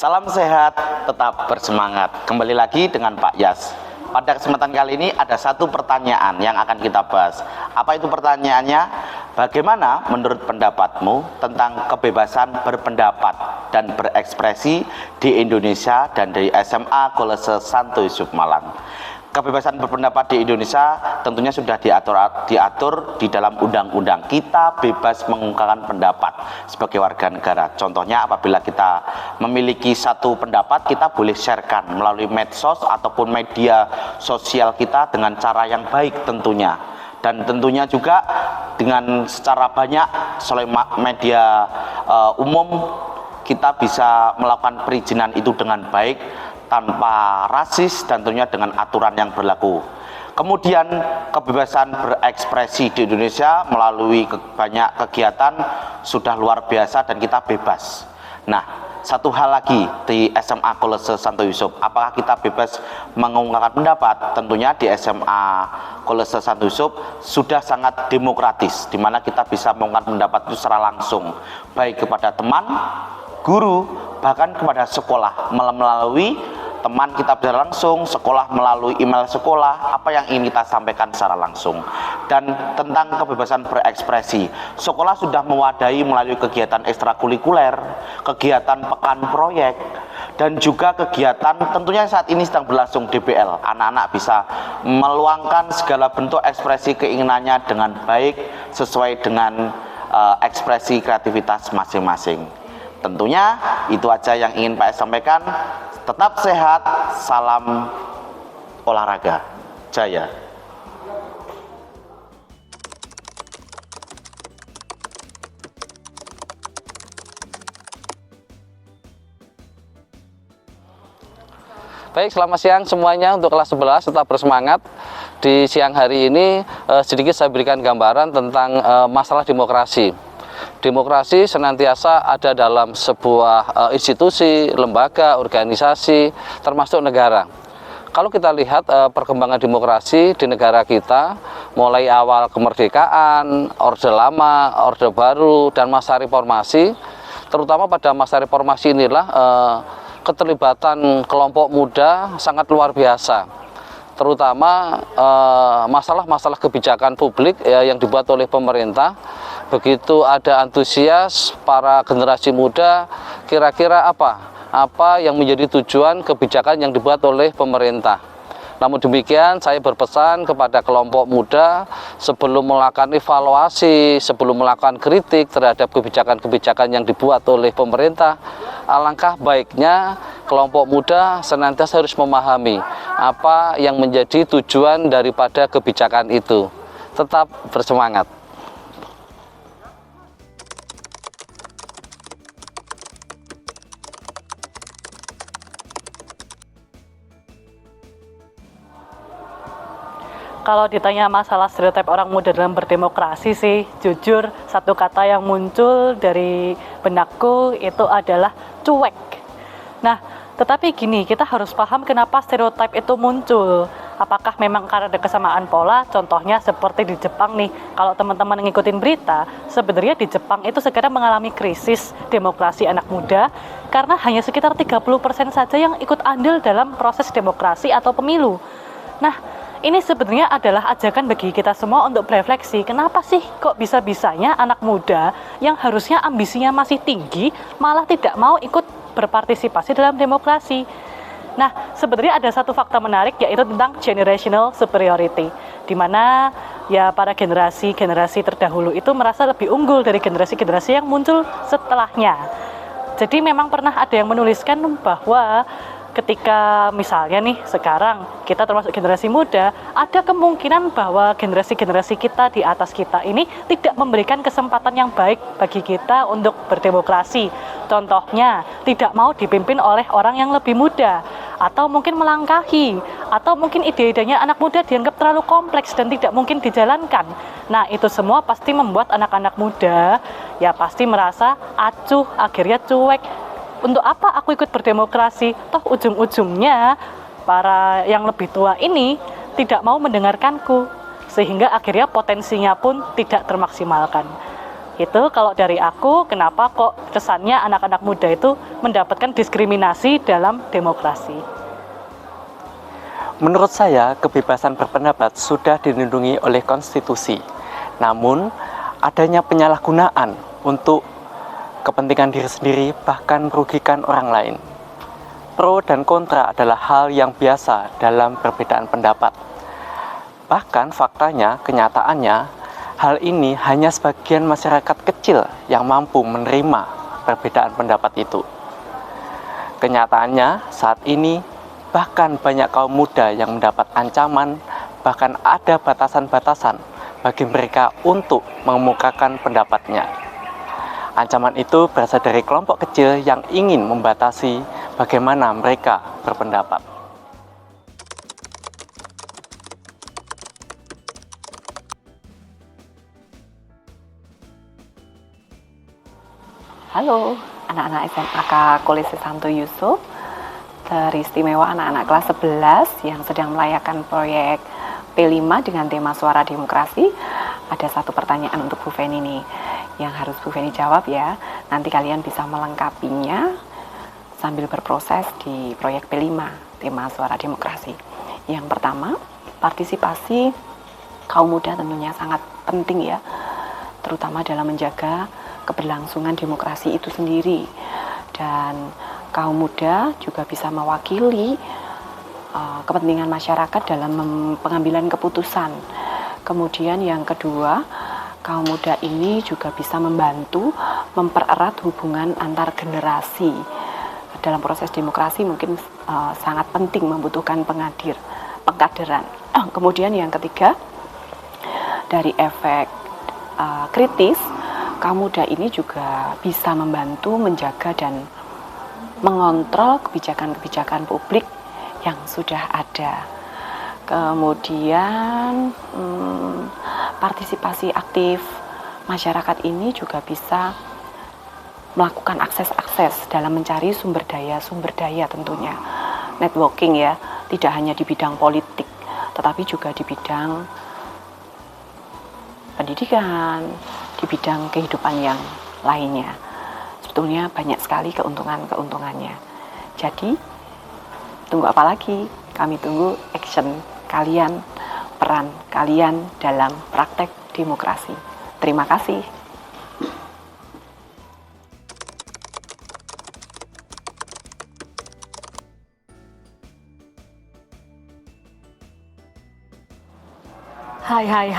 Salam sehat, tetap bersemangat. Kembali lagi dengan Pak Yas. Pada kesempatan kali ini ada satu pertanyaan yang akan kita bahas. Apa itu pertanyaannya? Bagaimana menurut pendapatmu tentang kebebasan berpendapat dan berekspresi di Indonesia dan di SMA Kolese Santo Yusuf Malang? Kebebasan berpendapat di Indonesia tentunya sudah diatur di dalam undang-undang. Kita bebas mengungkapkan pendapat sebagai warga negara. Contohnya apabila kita memiliki satu pendapat, kita boleh sharekan melalui medsos ataupun media sosial kita dengan cara yang baik tentunya. Dan tentunya juga dengan secara banyak selain media umum kita bisa melakukan perizinan itu dengan baik, tanpa rasis dan tentunya dengan aturan yang berlaku. Kemudian kebebasan berekspresi di Indonesia melalui banyak kegiatan sudah luar biasa dan kita bebas. Nah, satu hal lagi di SMA Kolese Santo Yusuf, apakah kita bebas mengungkapkan pendapat? Tentunya di SMA Kolese Santo Yusuf sudah sangat demokratis, di mana kita bisa mengungkapkan pendapat itu secara langsung, baik kepada teman, guru, bahkan kepada sekolah melalui teman kita bisa langsung, sekolah melalui email sekolah, apa yang ingin kita sampaikan secara langsung. Dan tentang kebebasan berekspresi, sekolah sudah mewadahi melalui kegiatan ekstrakurikuler, kegiatan pekan proyek, dan juga kegiatan tentunya saat ini sedang berlangsung DBL. Anak-anak bisa meluangkan segala bentuk ekspresi keinginannya dengan baik sesuai dengan ekspresi kreativitas masing-masing. Tentunya itu aja yang ingin Pak S sampaikan. Tetap sehat, salam olahraga, jaya. Baik, selamat siang semuanya untuk kelas 11, tetap bersemangat. Di siang hari ini sedikit saya berikan gambaran tentang masalah demokrasi. Demokrasi senantiasa ada dalam sebuah institusi, lembaga, organisasi, termasuk negara. Kalau kita lihat perkembangan demokrasi di negara kita, mulai awal kemerdekaan, Orde Lama, Orde Baru, dan masa reformasi, terutama pada masa reformasi inilah keterlibatan kelompok muda sangat luar biasa. Terutama masalah-masalah kebijakan publik yang dibuat oleh pemerintah. Begitu ada antusias para generasi muda, kira-kira apa yang menjadi tujuan kebijakan yang dibuat oleh pemerintah. Namun demikian, saya berpesan kepada kelompok muda sebelum melakukan evaluasi, sebelum melakukan kritik terhadap kebijakan-kebijakan yang dibuat oleh pemerintah, alangkah baiknya kelompok muda senantiasa harus memahami apa yang menjadi tujuan daripada kebijakan itu. Tetap bersemangat. Kalau ditanya masalah stereotip orang muda dalam berdemokrasi sih, jujur satu kata yang muncul dari benakku itu adalah cuek. Nah, tetapi gini, kita harus paham kenapa stereotip itu muncul. Apakah memang karena ada kesamaan pola? Contohnya seperti di Jepang nih, kalau teman-teman ngikutin berita, sebenarnya di Jepang itu sekarang mengalami krisis demokrasi anak muda karena hanya sekitar 30% saja yang ikut andil dalam proses demokrasi atau pemilu. Nah, ini sebenarnya adalah ajakan bagi kita semua untuk berefleksi, kenapa sih kok bisa-bisanya anak muda yang harusnya ambisinya masih tinggi malah tidak mau ikut berpartisipasi dalam demokrasi. Nah, sebenarnya ada satu fakta menarik yaitu tentang generational superiority, di mana ya para generasi terdahulu itu merasa lebih unggul dari generasi-generasi yang muncul setelahnya. Jadi memang pernah ada yang menuliskan bahwa ketika misalnya nih sekarang kita termasuk generasi muda, ada kemungkinan bahwa generasi-generasi kita di atas kita ini tidak memberikan kesempatan yang baik bagi kita untuk berdemokrasi. Contohnya, tidak mau dipimpin oleh orang yang lebih muda, atau mungkin melangkahi, atau mungkin ide-idenya anak muda dianggap terlalu kompleks dan tidak mungkin dijalankan. Nah, itu semua pasti membuat anak-anak muda ya pasti merasa acuh, akhirnya cuek. Untuk apa aku ikut berdemokrasi? Toh ujung-ujungnya para yang lebih tua ini tidak mau mendengarkanku, sehingga akhirnya potensinya pun tidak termaksimalkan. Itu kalau dari aku, kenapa kok kesannya anak-anak muda itu mendapatkan diskriminasi dalam demokrasi? Menurut saya, kebebasan berpendapat sudah dilindungi oleh konstitusi. Namun, adanya penyalahgunaan untuk kepentingan diri sendiri bahkan merugikan orang lain. Pro dan kontra adalah hal yang biasa dalam perbedaan pendapat. Bahkan faktanya, kenyataannya, hal ini hanya sebagian masyarakat kecil yang mampu menerima perbedaan pendapat itu. Kenyataannya, saat ini bahkan banyak kaum muda yang mendapat ancaman, bahkan ada batasan-batasan bagi mereka untuk mengemukakan pendapatnya. Ancaman itu berasal dari kelompok kecil yang ingin membatasi bagaimana mereka berpendapat. Halo, anak-anak SMAK Kolese Santo Yusuf, teristimewa anak-anak kelas 11 yang sedang melayakan proyek P5 dengan tema Suara Demokrasi. Ada satu pertanyaan untuk Bu Feni nih, yang harus Bu Feni jawab ya. Nanti kalian bisa melengkapinya sambil berproses di proyek P5, tema Suara Demokrasi. Yang pertama, partisipasi kaum muda tentunya sangat penting ya, terutama dalam menjaga keberlangsungan demokrasi itu sendiri. Dan kaum muda juga bisa mewakili kepentingan masyarakat dalam pengambilan keputusan. Kemudian yang kedua, kaum muda ini juga bisa membantu mempererat hubungan antar generasi. Dalam proses demokrasi mungkin sangat penting, membutuhkan pengkaderan. Kemudian yang ketiga, dari efek kritis, kaum muda ini juga bisa membantu menjaga dan mengontrol kebijakan-kebijakan publik yang sudah ada. Kemudian partisipasi aktif masyarakat ini juga bisa melakukan akses-akses dalam mencari sumber daya tentunya. Networking ya, tidak hanya di bidang politik, tetapi juga di bidang pendidikan, di bidang kehidupan yang lainnya. Sebetulnya banyak sekali keuntungannya. Jadi, tunggu apa lagi? Kami tunggu action kalian, peran kalian dalam praktek demokrasi. Terima kasih. Hai,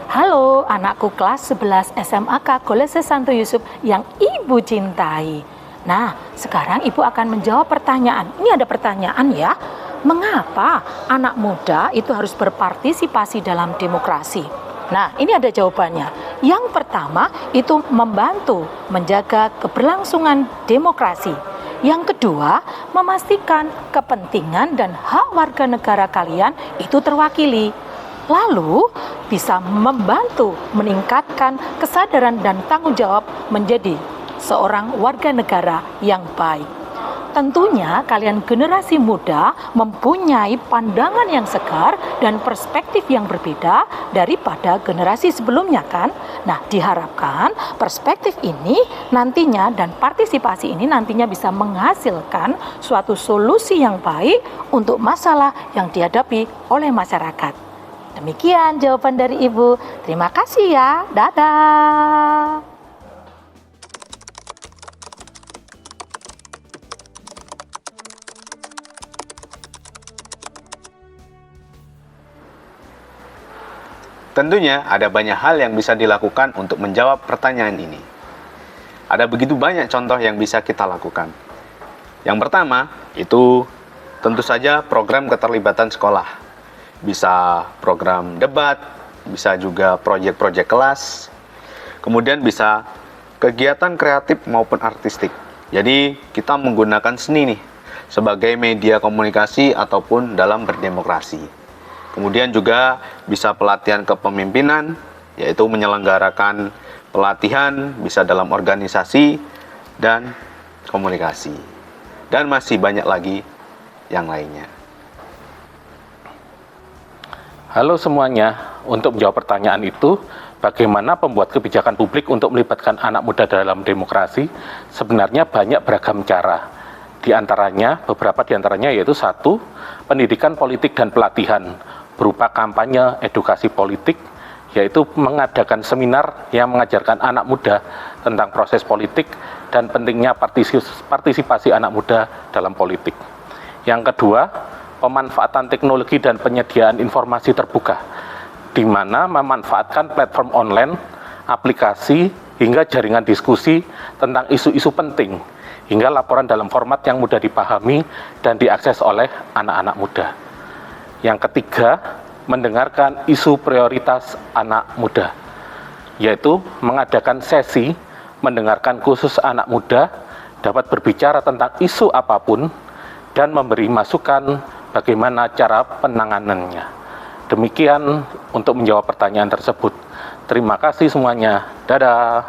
halo anakku kelas 11 SMAK Kolese Santo Yusuf yang Ibu cintai. Nah, sekarang Ibu akan menjawab pertanyaan. Ini ada pertanyaan ya, mengapa anak muda itu harus berpartisipasi dalam demokrasi? Nah, ini ada jawabannya. Yang pertama, itu membantu menjaga keberlangsungan demokrasi. Yang kedua, memastikan kepentingan dan hak warga negara kalian itu terwakili. Lalu bisa membantu meningkatkan kesadaran dan tanggung jawab menjadi seorang warga negara yang baik. Tentunya kalian generasi muda mempunyai pandangan yang segar dan perspektif yang berbeda daripada generasi sebelumnya kan? Nah, diharapkan perspektif ini nantinya dan partisipasi ini nantinya bisa menghasilkan suatu solusi yang baik untuk masalah yang dihadapi oleh masyarakat. Demikian jawaban dari Ibu. Terima kasih ya. Dadah. Tentunya ada banyak hal yang bisa dilakukan untuk menjawab pertanyaan ini. Ada begitu banyak contoh yang bisa kita lakukan. Yang pertama, itu tentu saja program keterlibatan sekolah. Bisa program debat, bisa juga proyek-proyek kelas, kemudian bisa kegiatan kreatif maupun artistik. Jadi kita menggunakan seni nih sebagai media komunikasi ataupun dalam berdemokrasi. Kemudian juga bisa pelatihan kepemimpinan, yaitu menyelenggarakan pelatihan bisa dalam organisasi dan komunikasi. Dan masih banyak lagi yang lainnya. Halo semuanya, untuk menjawab pertanyaan itu, bagaimana pembuat kebijakan publik untuk melibatkan anak muda dalam demokrasi, sebenarnya banyak beragam cara. Beberapa di antaranya yaitu satu, pendidikan politik dan pelatihan berupa kampanye edukasi politik, yaitu mengadakan seminar yang mengajarkan anak muda tentang proses politik dan pentingnya partisipasi anak muda dalam politik. Yang kedua, pemanfaatan teknologi dan penyediaan informasi terbuka, di mana memanfaatkan platform online, aplikasi, hingga jaringan diskusi tentang isu-isu penting, hingga laporan dalam format yang mudah dipahami dan diakses oleh anak-anak muda. Yang ketiga, mendengarkan isu prioritas anak muda, yaitu mengadakan sesi mendengarkan khusus anak muda dapat berbicara tentang isu apapun dan memberi masukan bagaimana cara penanganannya. Demikian untuk menjawab pertanyaan tersebut. Terima kasih semuanya. Dadah.